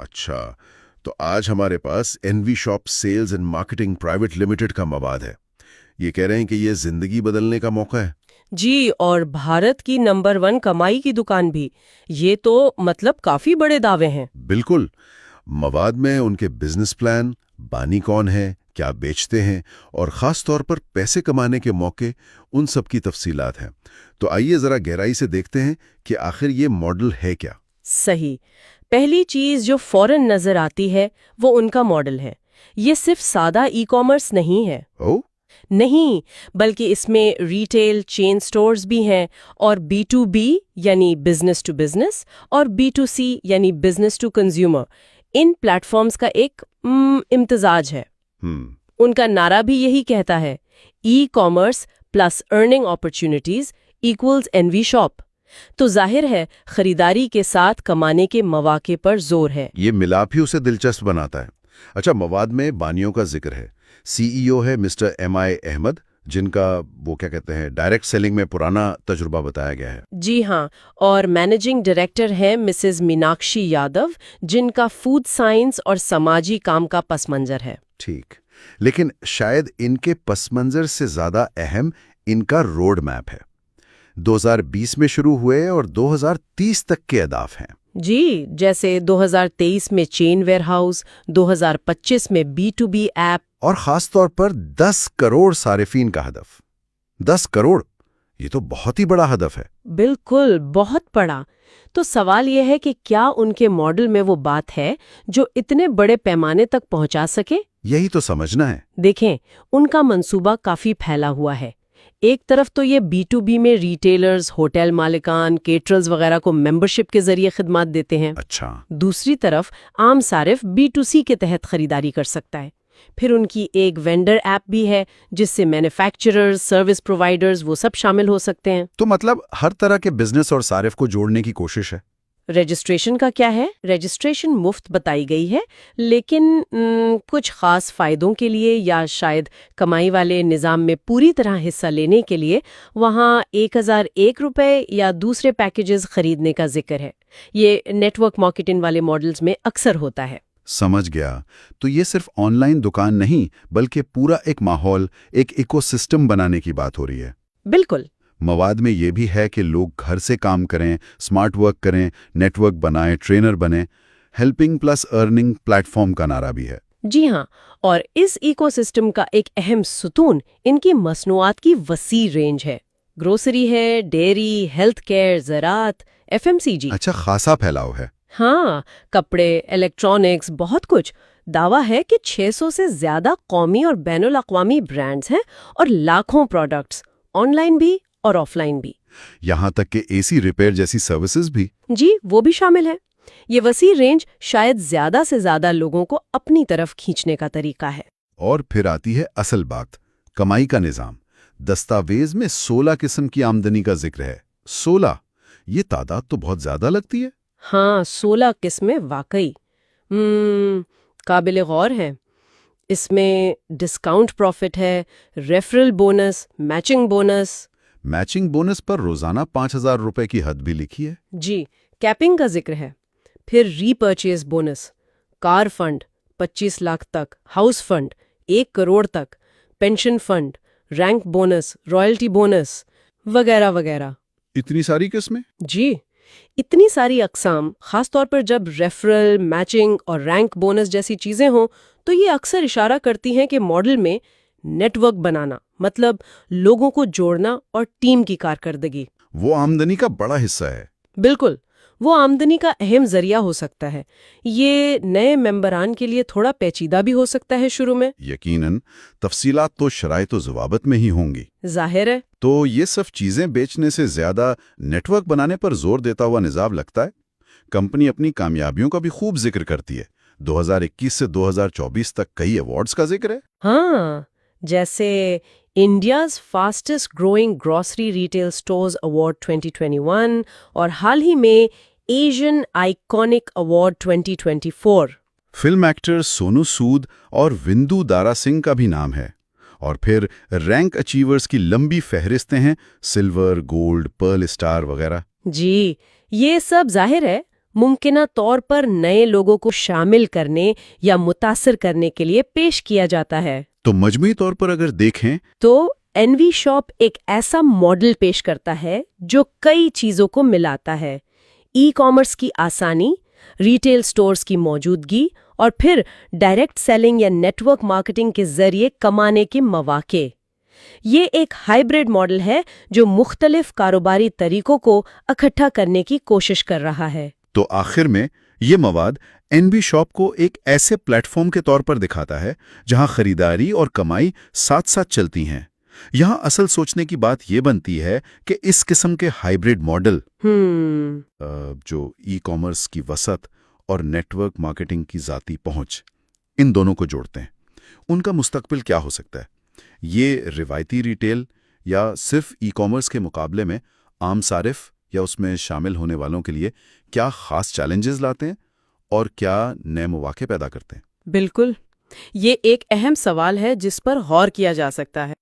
اچھا، تو آج ہمارے پاس N V shop sales and marketing private limited کا مواد ہے. یہ کہہ رہے ہیں کہ یہ زندگی بدلنے کا موقع ہے. جی، اور بھارت کی نمبر 1 کمائی کی دکان بھی. یہ تو مطلب کافی بڑے دعوے ہیں. بالکل. مواد میں ان کے بزنس پلان، بانی کون ہے، کیا بیچتے ہیں، اور خاص طور پر پیسے کمانے کے موقع، ان سب کی تفصیلات ہیں. تو آئیے ذرا گہرائی سے دیکھتے ہیں کہ آخر یہ ماڈل ہے کیا. صحیح. پہلی چیز جو فوراً نظر آتی ہے وہ ان کا ماڈل ہے. یہ صرف سادہ ای کامرس نہیں ہے. نہیں، بلکہ اس میں ریٹیل چین سٹورز بھی ہیں، اور B2B یعنی بزنس ٹو بزنس، اور B2C یعنی بزنس ٹو کنزیومر، ان پلیٹ فارمز کا ایک امتزاج ہے. ان کا نعرہ بھی یہی کہتا ہے، e commerce plus earning opportunities equals N V shop. تو ظاہر ہے خریداری کے ساتھ کمانے کے مواقع پر زور ہے. یہ ملاپ ہی اسے دلچسپ بناتا ہے. اچھا، مواد میں بانیوں کا ذکر ہے. CEO ہے مسٹر MI احمد، جن کا وہ کیا کہتے ہیں ڈائریکٹ سیلنگ میں پرانا تجربہ بتایا گیا ہے. جی ہاں، اور مینیجنگ ڈائریکٹر ہیں مسز میناکشی یادو، جن کا فوڈ سائنس اور سماجی کام کا پس منظر ہے. ٹھیک، لیکن شاید ان کے پس منظر سے زیادہ اہم ان کا روڈ میپ ہے. 2020 میں شروع ہوئے اور 2030 تک کے اہداف ہیں. جی، جیسے 2023 میں چین ویئر ہاؤس، 2025 میں B2B ایپ، اور خاص طور پر 10 کروڑ صارفین کا ہدف. 10 کروڑ، یہ تو بہت ہی بڑا ہدف ہے. بالکل بہت بڑا. تو سوال یہ ہے کہ کیا ان کے ماڈل میں وہ بات ہے جو اتنے بڑے پیمانے تک پہنچا سکے؟ یہی تو سمجھنا ہے. دیکھیں، ان کا منصوبہ کافی پھیلا ہوا ہے. ایک طرف تو یہ B2B میں ریٹیلرز، ہوٹل مالکان، کیٹررز وغیرہ کو ممبرشپ کے ذریعے خدمات دیتے ہیں. اچھا. دوسری طرف عام صارف B2C کے تحت خریداری کر سکتا ہے. پھر ان کی ایک وینڈر ایپ بھی ہے جس سے مینوفیکچررز، سروس پرووائیڈرز وہ سب شامل ہو سکتے ہیں. تو مطلب ہر طرح کے بزنس اور صارف کو جوڑنے کی کوشش ہے. رجسٹریشن کا کیا ہے؟ رجسٹریشن مفت بتائی گئی ہے، لیکن کچھ خاص فائدوں کے لیے یا شاید کمائی والے نظام میں پوری طرح حصہ لینے کے لیے وہاں 1001 روپے یا دوسرے پیکیجز خریدنے کا ذکر ہے. یہ نیٹ ورک مارکیٹنگ والے ماڈلز میں اکثر ہوتا ہے. سمجھ گیا. تو یہ صرف آن لائن دکان نہیں بلکہ پورا ایک ماحول، ایک ایکو سسٹم بنانے کی بات ہو رہی ہے. بالکل. مواد میں یہ بھی ہے کہ لوگ گھر سے کام کریں، سمارٹ ورک کریں، نیٹ ورک بنائیں، ٹرینر بنیں. Helping plus earning plate form کا نعرہ بھی ہے. جی ہاں، اور اس ایکو سسٹم کا ایک اہم ستون ان کی مصنوعات کی وسیع رینج ہے. گروسری ہے، ڈیری، ہیلتھ کیئر، زراعت، FMCG. اچھا، خاصا پھیلاؤ ہے. ہاں، کپڑے، الیکٹرانکس، بہت کچھ. دعویٰ ہے کہ 600 سے زیادہ قومی اور بین الاقوامی برانڈز ہیں اور لاکھوں پروڈکٹس، آن لائن بھی اور آف لائن بھی. یہاں تک کہ AC ریپیئر جیسی سروسز بھی. جی، وہ بھی شامل ہے. یہ وسیع رینج شاید زیادہ سے زیادہ لوگوں کو اپنی طرف کھینچنے کا طریقہ ہے. اور پھر آتی ہے اصل بات، کمائی کا نظام. دستاویز میں 16 قسم کی آمدنی کا ذکر ہے. 16، یہ تعداد تو بہت زیادہ لگتی ہے. ہاں، 16 قسمیں واقعی قابل غور ہیں. اس میں ڈسکاؤنٹ پروفٹ ہے، referral bonus, matching bonus. Matching bonus پر روزانہ 5000 روپے کی حد بھی لکھی ہے. جی، کیپنگ کا ذکر ہے. پھر repurchase bonus, car fund 25 lakh تک، ہاؤس فنڈ 1 کروڑ تک، pension fund, rank bonus, royalty bonus وغیرہ وغیرہ. اتنی ساری قسمیں؟ جی، اتنی ساری اقسام. خاص طور پر جب ریفرل، میچنگ اور رینک بونس جیسی چیزیں ہوں تو یہ اکثر اشارہ کرتی ہیں کہ ماڈل میں نیٹ ورک بنانا، مطلب لوگوں کو جوڑنا اور ٹیم کی کارکردگی، وہ آمدنی کا بڑا حصہ ہے. بالکل، وہ آمدنی کا اہم ذریعہ ہو سکتا ہے. یہ نئے ممبران کے لیے تھوڑا پیچیدہ بھی ہو سکتا ہے شروع میں. یقیناً تفصیلات تو شرائط و ضوابط میں ہی ہوں گی. ظاہر ہے. تو یہ سب چیزیں بیچنے سے زیادہ نیٹ ورک بنانے پر زور دیتا ہوا نظام لگتا ہے. کمپنی اپنی کامیابیوں کا بھی خوب ذکر کرتی ہے. 2021 سے 2024 تک کئی ایوارڈز کا ذکر ہے. ہاں، جیسے India's fastest growing grocery retail stores award 2021 اور حال ہی میں Asian iconic award 2024. Film actor Sonu Sood اور وندو دارا سنگھ کا بھی نام ہے. اور پھر رینک اچیورز کی لمبی فہرستیں ہیں، سلور، گولڈ، پرل اسٹار وغیرہ. جی، یہ سب ظاہر ہے ممکنہ طور پر نئے لوگوں کو شامل کرنے یا متاثر کرنے کے لیے پیش کیا جاتا ہے۔ تو مجموعی طور پر اگر دیکھیں تو این وی شاپ ایک ایسا ماڈل پیش کرتا ہے جو کئی چیزوں کو ملاتا ہے: ای کامرس کی آسانی، ریٹیل سٹورز کی موجودگی، اور پھر ڈائریکٹ سیلنگ یا نیٹ ورک مارکیٹنگ کے ذریعے کمانے کے مواقع۔ یہ ایک ہائبرڈ ماڈل ہے جو مختلف کاروباری طریقوں کو اکٹھا کرنے کی کوشش کر رہا ہے۔ تو آخر میں یہ مواد این بی شاپ کو ایک ایسے پلیٹ فارم کے طور پر دکھاتا ہے جہاں خریداری اور کمائی ساتھ ساتھ چلتی ہیں۔ یہاں اصل سوچنے کی بات یہ بنتی ہے کہ اس قسم کے ہائبرڈ ماڈل جو ای کامرس کی وسعت اور نیٹ ورک مارکیٹنگ کی ذاتی پہنچ، ان دونوں کو جوڑتے ہیں، ان کا مستقبل کیا ہو سکتا ہے؟ یہ روایتی ریٹیل یا صرف ای کامرس کے مقابلے میں عام صارف یا اس میں شامل ہونے والوں کے لیے کیا خاص چیلنجز لاتے ہیں اور کیا نئے مواقع پیدا کرتے ہیں؟ بالکل، یہ ایک اہم سوال ہے جس پر غور کیا جا سکتا ہے۔